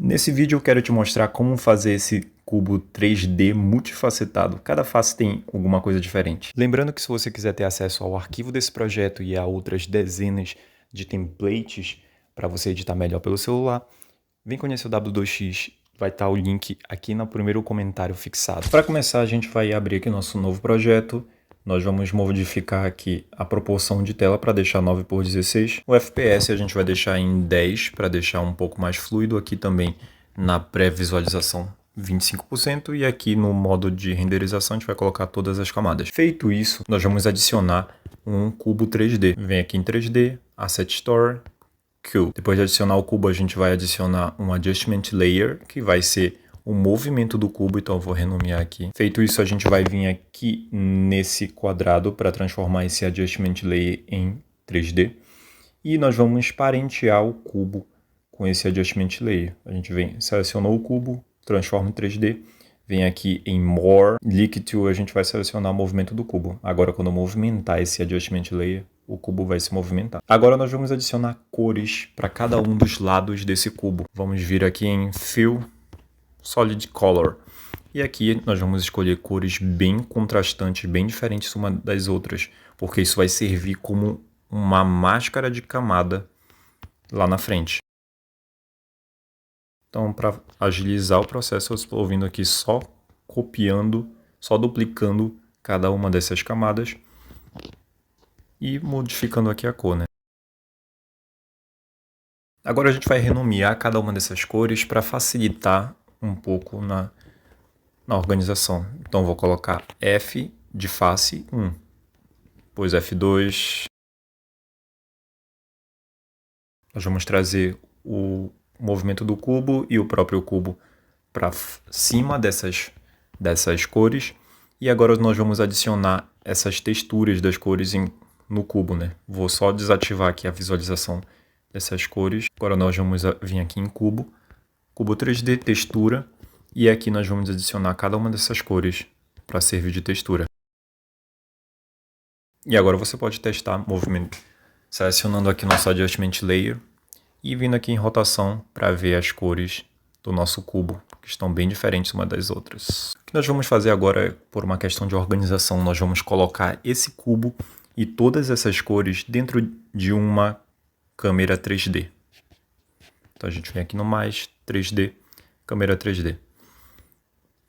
Nesse vídeo eu quero te mostrar como fazer esse cubo 3D multifacetado. Cada face tem alguma coisa diferente. Lembrando que se você quiser ter acesso ao arquivo desse projeto e a outras dezenas de templates para você editar melhor pelo celular, vem conhecer o W2X. Vai estar o link aqui no primeiro comentário fixado. Para começar, a gente vai abrir aqui nosso novo projeto. Nós vamos modificar aqui a proporção de tela para deixar 9:16. O FPS a gente vai deixar em 10 para deixar um pouco mais fluido. Aqui também na pré-visualização 25%. E aqui no modo de renderização a gente vai colocar todas as camadas. Feito isso, nós vamos adicionar um cubo 3D. Vem aqui em 3D, Asset Store, Q. Depois de adicionar o cubo, a gente vai adicionar um Adjustment Layer, que vai ser o movimento do cubo, então eu vou renomear aqui. Feito isso, a gente vai vir aqui nesse quadrado para transformar esse Adjustment Layer em 3D. E nós vamos parentear o cubo com esse Adjustment Layer. A gente selecionou o cubo, transforma em 3D, vem aqui em More, Liquid Tool, a gente vai selecionar o movimento do cubo. Agora, quando eu movimentar esse Adjustment Layer, o cubo vai se movimentar. Agora nós vamos adicionar cores para cada um dos lados desse cubo. Vamos vir aqui em Fill, Solid Color. E aqui nós vamos escolher cores bem contrastantes, bem diferentes uma das outras, porque isso vai servir como uma máscara de camada lá na frente. Então, para agilizar o processo, eu estou vindo aqui só copiando, só duplicando cada uma dessas camadas e modificando aqui a cor, né? Agora a gente vai renomear cada uma dessas cores para facilitar um pouco na organização. Então vou colocar F de face 1, depois F2. Nós vamos trazer o movimento do cubo e o próprio cubo para cima dessas cores. E agora nós vamos adicionar essas texturas das cores no cubo, né? Vou só desativar aqui a visualização dessas cores. Agora nós vamos vir aqui em cubo 3D, textura, e aqui nós vamos adicionar cada uma dessas cores para servir de textura. E agora você pode testar movimento, selecionando aqui nosso Adjustment Layer e vindo aqui em rotação para ver as cores do nosso cubo, que estão bem diferentes uma das outras. O que nós vamos fazer agora, por uma questão de organização, nós vamos colocar esse cubo e todas essas cores dentro de uma câmera 3D. Então a gente vem aqui no mais, 3D, câmera 3D.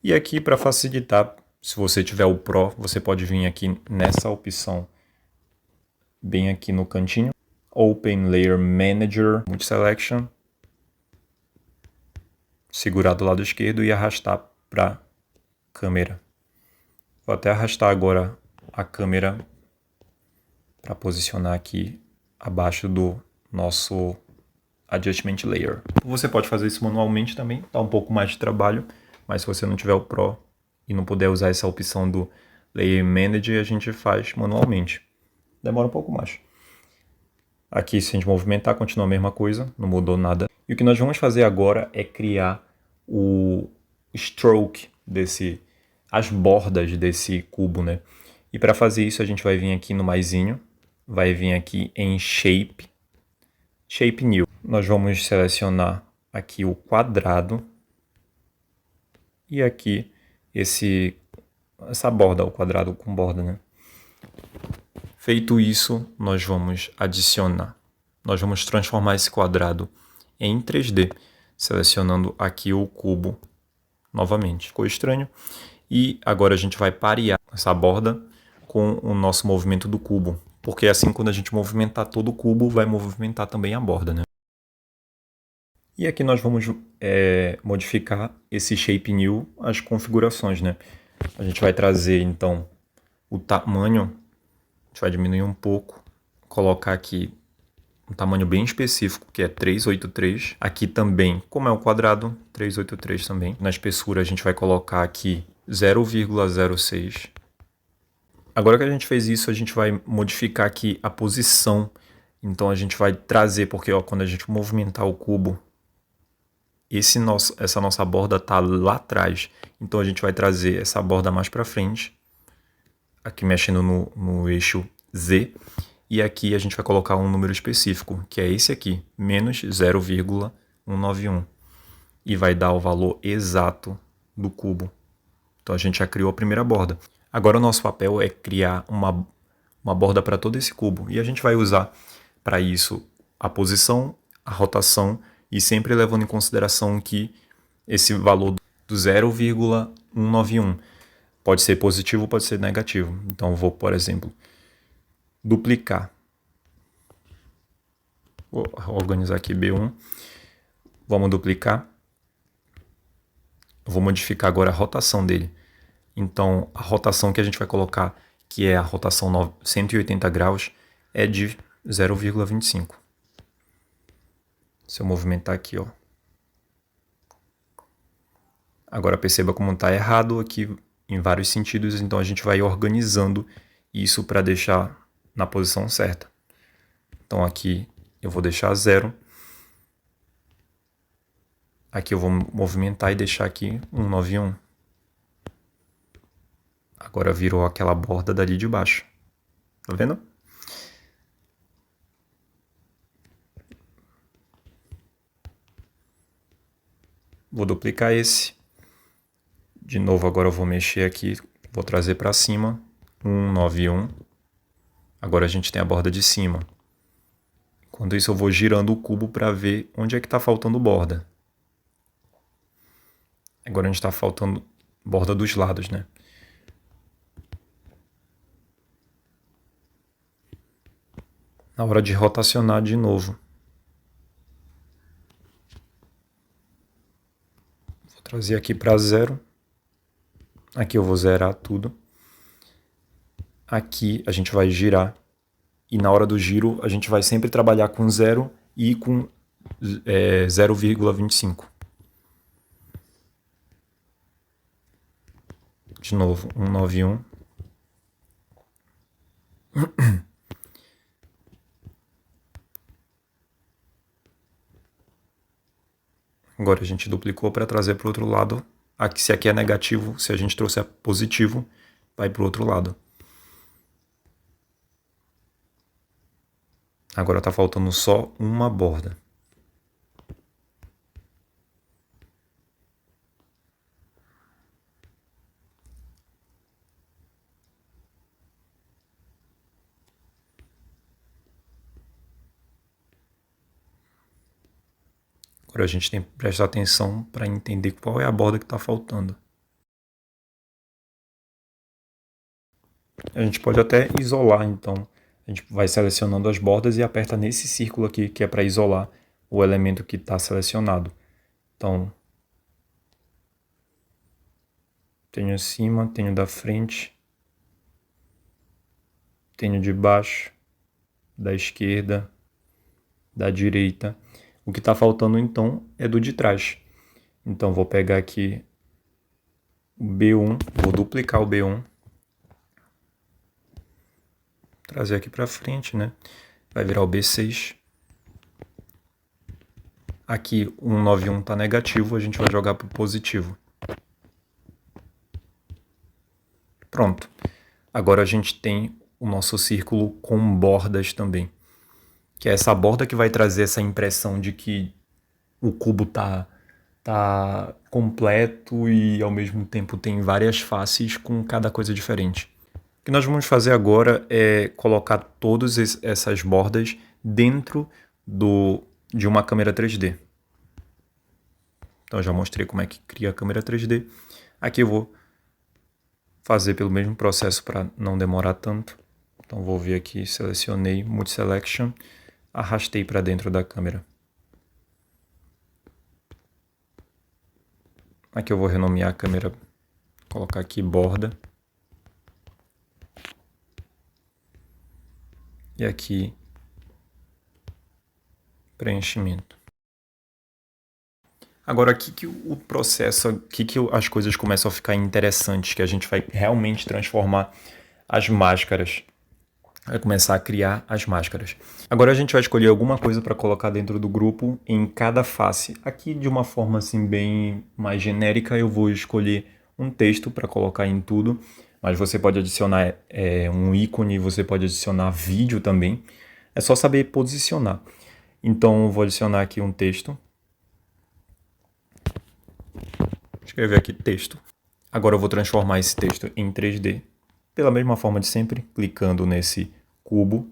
E aqui, para facilitar, se você tiver o Pro, você pode vir aqui nessa opção, bem aqui no cantinho, Open Layer Manager, Multi-Selection, segurar do lado esquerdo e arrastar para câmera. Vou até arrastar agora a câmera para posicionar aqui abaixo do nosso Adjustment Layer. Você pode fazer isso manualmente também, dá um pouco mais de trabalho, mas se você não tiver o Pro e não puder usar essa opção do Layer Manager, a gente faz manualmente. Demora um pouco mais. Aqui, se a gente movimentar, continua a mesma coisa, não mudou nada. E o que nós vamos fazer agora é criar o stroke as bordas desse cubo, né? E para fazer isso, a gente vai vir aqui no maisinho, vai vir aqui em Shape New. Nós vamos selecionar aqui o quadrado e aqui essa borda, o quadrado com borda, né? Feito isso, nós vamos transformar esse quadrado em 3D, selecionando aqui o cubo novamente. Ficou estranho. E agora a gente vai parear essa borda com o nosso movimento do cubo, porque assim, quando a gente movimentar todo o cubo, vai movimentar também a borda, né? E aqui nós vamos modificar esse Shape New, as configurações, né? A gente vai trazer, então, o tamanho, a gente vai diminuir um pouco, colocar aqui um tamanho bem específico, que é 383. Aqui também, como é um quadrado, 383 também. Na espessura a gente vai colocar aqui 0,06. Agora que a gente fez isso, a gente vai modificar aqui a posição. Então a gente vai trazer, porque ó, quando a gente movimentar o cubo, essa nossa borda está lá atrás. Então a gente vai trazer essa borda mais para frente, aqui mexendo no eixo Z. E aqui a gente vai colocar um número específico, que é esse aqui, menos 0,191. e vai dar o valor exato do cubo. Então a gente já criou a primeira borda. Agora o nosso papel é criar uma borda para todo esse cubo. E a gente vai usar para isso a posição, a rotação e sempre levando em consideração que esse valor do 0,191 pode ser positivo ou pode ser negativo. Então eu vou, por exemplo, duplicar. Vou organizar aqui B1. Vamos duplicar. Eu vou modificar agora a rotação dele. Então, a rotação que a gente vai colocar, que é a rotação 180 graus, é de 0,25. Se eu movimentar aqui, ó. Agora perceba como está errado aqui em vários sentidos, então a gente vai organizando isso para deixar na posição certa. Então aqui eu vou deixar 0. Aqui eu vou movimentar e deixar aqui 191. Agora virou aquela borda dali de baixo. Tá vendo? Vou duplicar esse. De novo, agora eu vou mexer aqui. Vou trazer para cima. 191. Agora a gente tem a borda de cima. Enquanto isso eu vou girando o cubo para ver onde é que está faltando borda. Agora a gente está faltando borda dos lados, né? Na hora de rotacionar de novo. Vou trazer aqui para 0. Aqui eu vou zerar tudo. Aqui a gente vai girar. E na hora do giro a gente vai sempre trabalhar com 0 e com 0,25. De novo, 191. Agora a gente duplicou para trazer para o outro lado. Aqui, se aqui é negativo, se a gente trouxer positivo, vai para o outro lado. Agora está faltando só uma borda. Agora a gente tem que prestar atenção para entender qual é a borda que está faltando. A gente pode até isolar, então. A gente vai selecionando as bordas e aperta nesse círculo aqui, que é para isolar o elemento que está selecionado. Então, tenho acima, tenho da frente, tenho de baixo, da esquerda, da direita. O que está faltando, então, é do de trás. Então, vou pegar aqui o B1, vou duplicar o B1. Trazer aqui para frente, né? Vai virar o B6. Aqui, o 191 está negativo, a gente vai jogar para o positivo. Pronto. Agora a gente tem o nosso círculo com bordas também. Que é essa borda que vai trazer essa impressão de que o cubo tá completo e ao mesmo tempo tem várias faces com cada coisa diferente. O que nós vamos fazer agora é colocar todas essas bordas dentro de uma câmera 3D. Então eu já mostrei como é que cria a câmera 3D. Aqui eu vou fazer pelo mesmo processo para não demorar tanto. Então vou vir aqui, selecionei Multiselection, arrastei para dentro da câmera. Aqui eu vou renomear a câmera, colocar aqui borda. E aqui, preenchimento. Agora, aqui que o processo, aqui que as coisas começam a ficar interessantes, que a gente vai realmente transformar as máscaras. Vai começar a criar as máscaras. Agora a gente vai escolher alguma coisa para colocar dentro do grupo em cada face. Aqui, de uma forma assim bem mais genérica, eu vou escolher um texto para colocar em tudo. Mas você pode adicionar um ícone, você pode adicionar vídeo também. É só saber posicionar. Então, eu vou adicionar aqui um texto. escrever aqui texto. Agora eu vou transformar esse texto em 3D, pela mesma forma de sempre, clicando nesse cubo.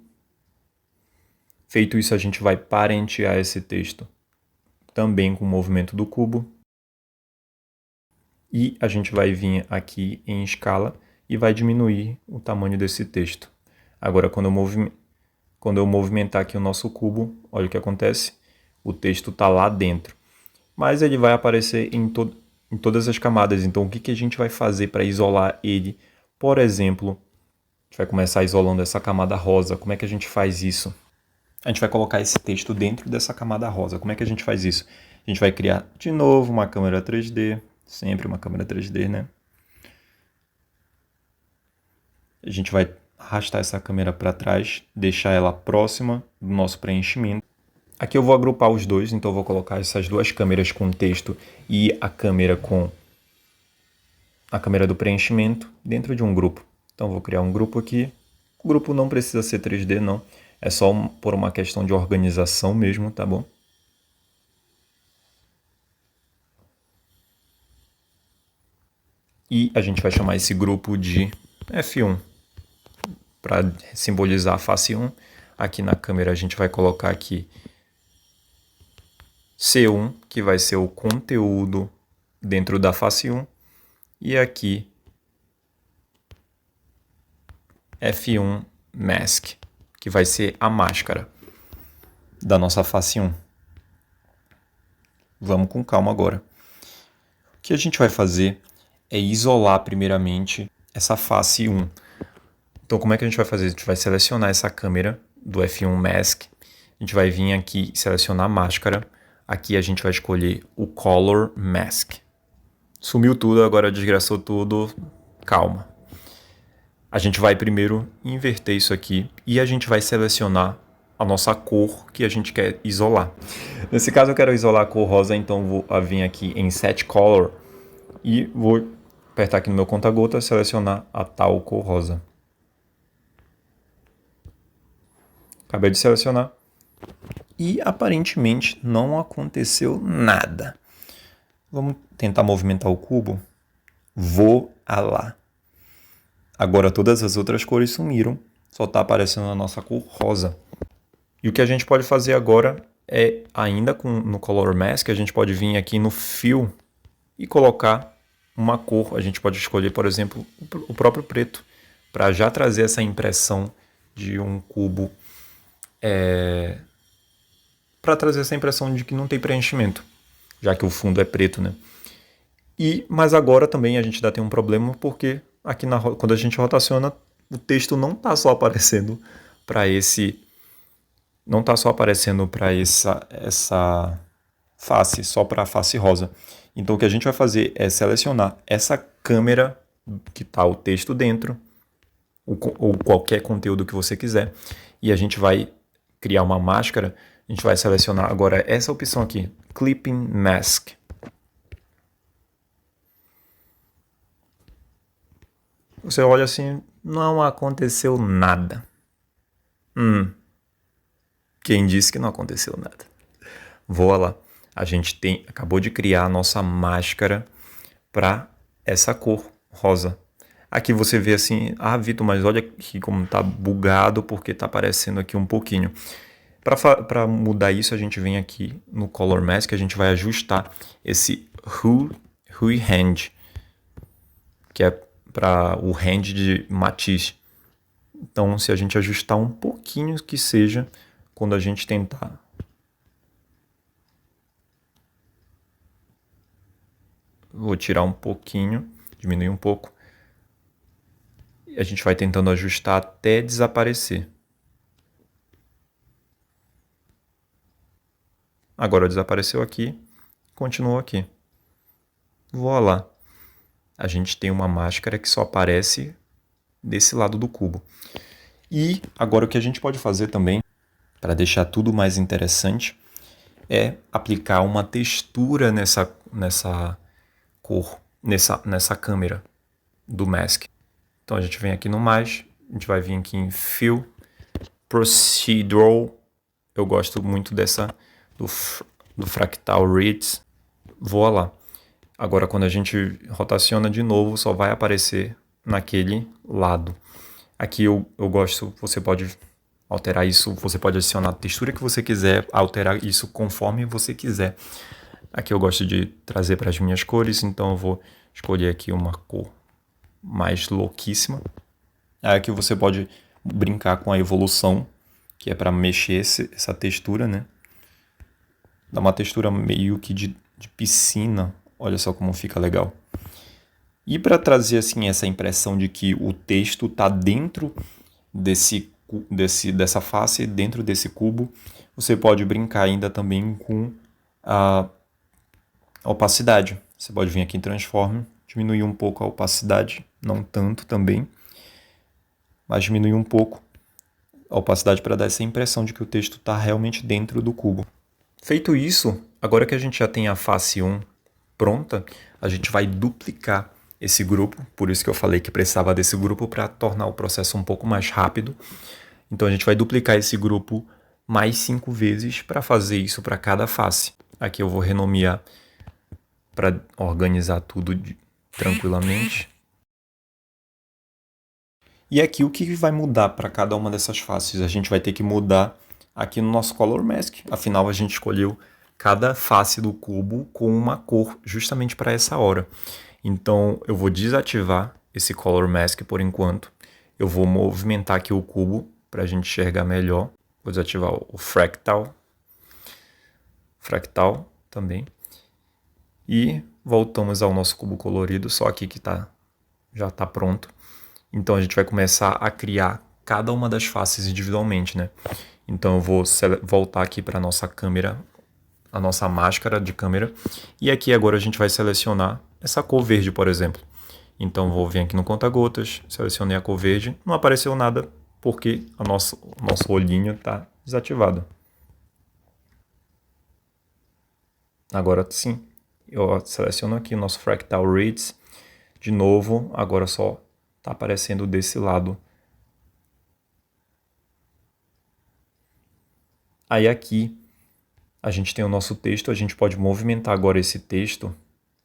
Feito isso, a gente vai parentear esse texto também com o movimento do cubo. E a gente vai vir aqui em escala e vai diminuir o tamanho desse texto. Agora, quando eu movimentar aqui o nosso cubo, olha o que acontece. O texto está lá dentro. Mas ele vai aparecer em todas as camadas. Então, o que a gente vai fazer para isolar ele? Por exemplo, a gente vai começar isolando essa camada rosa. Como é que a gente faz isso? A gente vai colocar esse texto dentro dessa camada rosa. Como é que a gente faz isso? A gente vai criar de novo uma câmera 3D. Sempre uma câmera 3D, né? A gente vai arrastar essa câmera para trás, deixar ela próxima do nosso preenchimento. Aqui eu vou agrupar os dois, então eu vou colocar essas duas câmeras com texto e a câmera do preenchimento dentro de um grupo. Então eu vou criar um grupo aqui. O grupo não precisa ser 3D, não. É só por uma questão de organização mesmo, tá bom? E a gente vai chamar esse grupo de F1, para simbolizar a face 1. Aqui na câmera a gente vai colocar aqui C1, que vai ser o conteúdo dentro da face 1. E aqui F1 Mask, que vai ser a máscara da nossa face 1. Vamos com calma agora. O que a gente vai fazer é isolar primeiramente essa face 1. Então, como é que a gente vai fazer? A gente vai selecionar essa câmera do F1 Mask. A gente vai vir aqui e selecionar a máscara. Aqui a gente vai escolher o Color Mask. Sumiu tudo, agora desgraçou tudo. Calma. A gente vai primeiro inverter isso aqui e a gente vai selecionar a nossa cor que a gente quer isolar. Nesse caso eu quero isolar a cor rosa, então vou vir aqui em Set Color e vou apertar aqui no meu conta-gota, selecionar a tal cor rosa. Acabei de selecionar. E aparentemente não aconteceu nada. Vamos tentar movimentar o cubo. Vou lá. Agora todas as outras cores sumiram. Só está aparecendo a nossa cor rosa. E o que a gente pode fazer agora é, ainda no Color Mask, a gente pode vir aqui no Fill e colocar uma cor. A gente pode escolher, por exemplo, o próprio preto, para já trazer essa impressão de um cubo, para trazer essa impressão de que não tem preenchimento, já que o fundo é preto, né? Mas agora também a gente ainda tem um problema, porque aqui quando a gente rotaciona, o texto não está só aparecendo para essa face, só para a face rosa. Então o que a gente vai fazer é selecionar essa câmera que está o texto dentro, ou qualquer conteúdo que você quiser, e a gente vai criar uma máscara. A gente vai selecionar agora essa opção aqui, Clipping Mask. Você olha assim, não aconteceu nada. Quem disse que não aconteceu nada? Vou lá. A gente acabou de criar a nossa máscara para essa cor rosa. Aqui você vê assim, Vitor, mas olha aqui como tá bugado, porque tá aparecendo aqui um pouquinho. Para mudar isso, a gente vem aqui no Color Mask, a gente vai ajustar esse Hue Hand, que é para o hand de matiz. Então, se a gente ajustar um pouquinho que seja, quando a gente tentar vou tirar um pouquinho, diminuir um pouco, e a gente vai tentando ajustar até desaparecer. Agora desapareceu aqui, continuou aqui. Voilá. A gente tem uma máscara que só aparece desse lado do cubo. E agora o que a gente pode fazer também, para deixar tudo mais interessante, é aplicar uma textura nessa cor, nessa câmera do mask. Então a gente vem aqui no mais, a gente vai vir aqui em Fill, Procedural. Eu gosto muito do Fractal Reeds. Vou lá. Agora, quando a gente rotaciona de novo, só vai aparecer naquele lado. Aqui eu gosto, você pode alterar isso, você pode adicionar a textura que você quiser, alterar isso conforme você quiser. Aqui eu gosto de trazer para as minhas cores, então eu vou escolher aqui uma cor mais louquíssima. Aqui você pode brincar com a evolução, que é para mexer essa textura, né? Dá uma textura meio que de piscina. Olha só como fica legal. E para trazer assim essa impressão de que o texto está dentro dessa face, dentro desse cubo, você pode brincar ainda também com a opacidade. Você pode vir aqui em Transform, diminuir um pouco a opacidade, não tanto também, mas diminuir um pouco a opacidade para dar essa impressão de que o texto está realmente dentro do cubo. Feito isso, agora que a gente já tem a face 1 pronta, a gente vai duplicar esse grupo, por isso que eu falei que precisava desse grupo para tornar o processo um pouco mais rápido. Então a gente vai duplicar esse grupo mais 5 vezes para fazer isso para cada face. Aqui eu vou renomear para organizar tudo tranquilamente. E aqui o que vai mudar para cada uma dessas faces? A gente vai ter que mudar aqui no nosso Color Mask. Afinal, a gente escolheu cada face do cubo com uma cor justamente para essa hora. Então, eu vou desativar esse Color Mask por enquanto. Eu vou movimentar aqui o cubo para a gente enxergar melhor. Vou desativar o Fractal. Fractal também. E voltamos ao nosso cubo colorido, só aqui que já está pronto. Então, a gente vai começar a criar cada uma das faces individualmente, né? Então, eu vou voltar aqui para a nossa câmera, a nossa máscara de câmera. E aqui agora a gente vai selecionar essa cor verde, por exemplo. Então, vou vir aqui no conta-gotas, selecionei a cor verde. Não apareceu nada porque o nosso olhinho está desativado. Agora sim, eu seleciono aqui o nosso Fractal Reads. De novo, agora só está aparecendo desse lado. Aí aqui a gente tem o nosso texto, a gente pode movimentar agora esse texto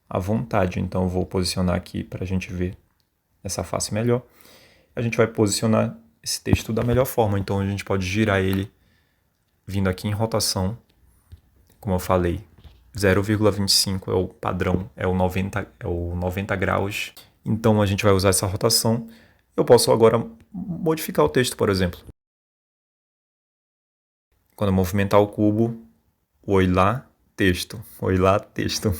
à vontade. Então eu vou posicionar aqui para a gente ver essa face melhor. A gente vai posicionar esse texto da melhor forma, então a gente pode girar ele vindo aqui em rotação, como eu falei. 0,25 é o padrão, é o 90 graus. Então a gente vai usar essa rotação. Eu posso agora modificar o texto, por exemplo. Quando eu movimentar o cubo, oi lá, texto. Oi lá, texto.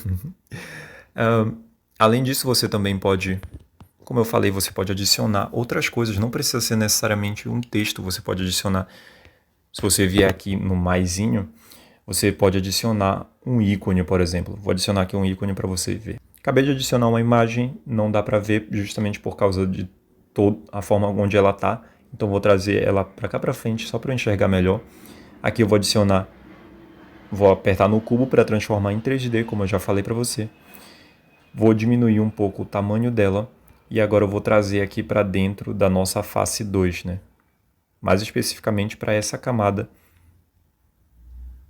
Além disso, você também pode, como eu falei, você pode adicionar outras coisas. Não precisa ser necessariamente um texto. Você pode adicionar, se você vier aqui no maisinho, você pode adicionar um ícone, por exemplo. Vou adicionar aqui um ícone para você ver. Acabei de adicionar uma imagem, não dá para ver justamente por causa de toda a forma onde ela está. Então vou trazer ela para cá para frente só para eu enxergar melhor. Aqui eu vou adicionar, vou apertar no cubo para transformar em 3D, como eu já falei para você. Vou diminuir um pouco o tamanho dela e agora eu vou trazer aqui para dentro da nossa face 2, né? Mais especificamente para essa camada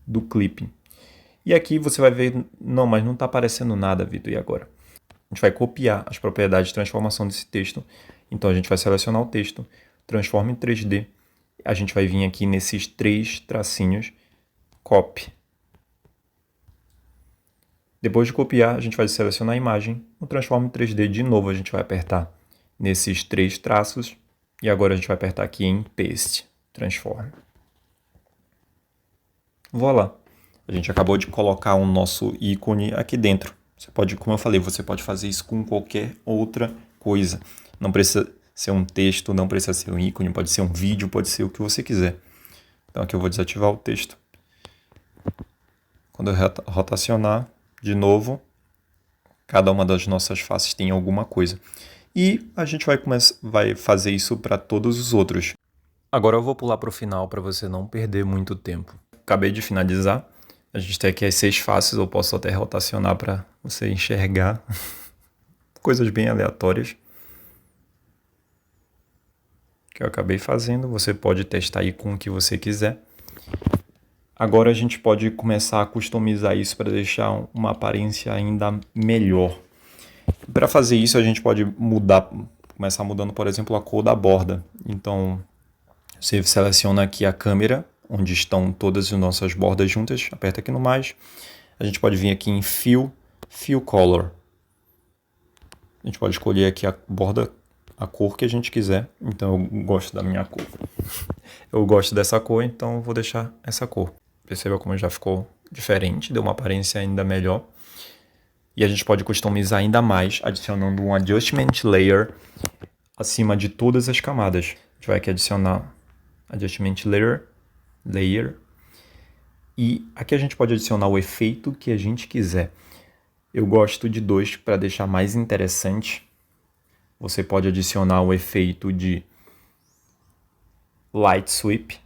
do clipe. E aqui você vai ver, não, mas não está aparecendo nada, Vitor, e agora? A gente vai copiar as propriedades de transformação desse texto. Então a gente vai selecionar o texto, transforma em 3D. A gente vai vir aqui nesses 3 tracinhos, copy. Depois de copiar, a gente vai selecionar a imagem, no transforma em 3D de novo a gente vai apertar nesses 3 traços e agora a gente vai apertar aqui em paste, transform. Voilà. A gente acabou de colocar o nosso ícone aqui dentro. Você pode, como eu falei, você pode fazer isso com qualquer outra coisa. Não precisa ser um texto, não precisa ser um ícone, pode ser um vídeo, pode ser o que você quiser. Então aqui eu vou desativar o texto. Quando eu rotacionar de novo, cada uma das nossas faces tem alguma coisa. E a gente vai fazer isso para todos os outros. Agora eu vou pular para o final para você não perder muito tempo. Acabei de finalizar. A gente tem aqui as 6 faces, eu posso até rotacionar para você enxergar. Coisas bem aleatórias que eu acabei fazendo. Você pode testar aí com o que você quiser. Agora a gente pode começar a customizar isso para deixar uma aparência ainda melhor. Para fazer isso, a gente pode começar mudando, por exemplo, a cor da borda. Então, você seleciona aqui a câmera, onde estão todas as nossas bordas juntas, aperta aqui no mais. A gente pode vir aqui em Fill Color. A gente pode escolher aqui a borda, a cor que a gente quiser. Então eu gosto da minha cor. Eu gosto dessa cor, então eu vou deixar essa cor. Perceba como já ficou diferente, deu uma aparência ainda melhor. E a gente pode customizar ainda mais, adicionando um Adjustment Layer acima de todas as camadas. A gente vai aqui adicionar Adjustment Layer. E aqui a gente pode adicionar o efeito que a gente quiser. Eu gosto de 2 para deixar mais interessante. Você pode adicionar o efeito de Light Sweep.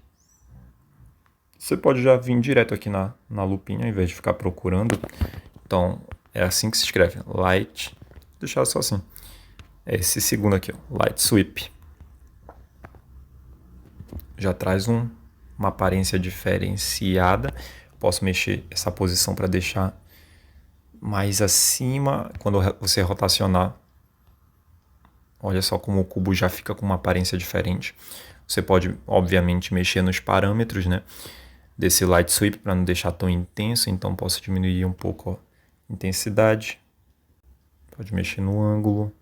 Você pode já vir direto aqui na lupinha, ao invés de ficar procurando. Então, é assim que se escreve. Light. Vou deixar só assim. É esse segundo aqui, ó, Light Sweep. Já traz uma aparência diferenciada. Posso mexer essa posição para deixar mais acima. Quando você rotacionar, olha só como o cubo já fica com uma aparência diferente. Você pode, obviamente, mexer nos parâmetros, né, desse Light Sweep para não deixar tão intenso. Então posso diminuir um pouco a intensidade. Pode mexer no ângulo.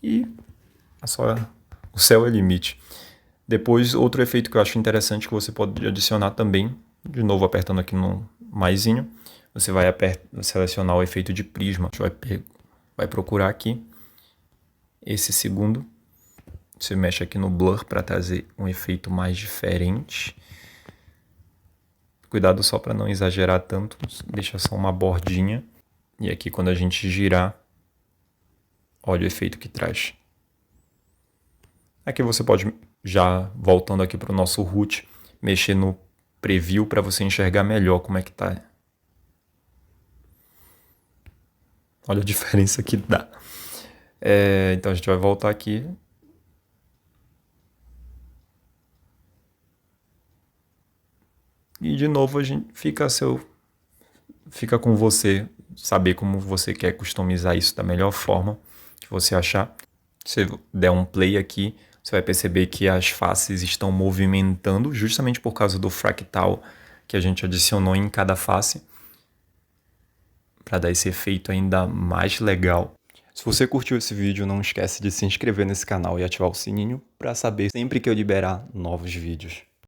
E o céu é limite. Depois, outro efeito que eu acho interessante que você pode adicionar também, de novo apertando aqui no maisinho, você vai selecionar o efeito de prisma. A gente vai procurar aqui esse segundo. Você mexe aqui no blur para trazer um efeito mais diferente. Cuidado só para não exagerar tanto, deixa só uma bordinha. E aqui quando a gente girar, olha o efeito que traz. Aqui você pode, já voltando aqui para o nosso root, mexer no preview para você enxergar melhor como é que tá. Olha a diferença que dá. Então a gente vai voltar aqui. E de novo a gente fica com você saber como você quer customizar isso da melhor forma que você achar. Se você der um play aqui, você vai perceber que as faces estão movimentando justamente por causa do fractal que a gente adicionou em cada face, para dar esse efeito ainda mais legal. Se você curtiu esse vídeo, não esquece de se inscrever nesse canal e ativar o sininho para saber sempre que eu liberar novos vídeos.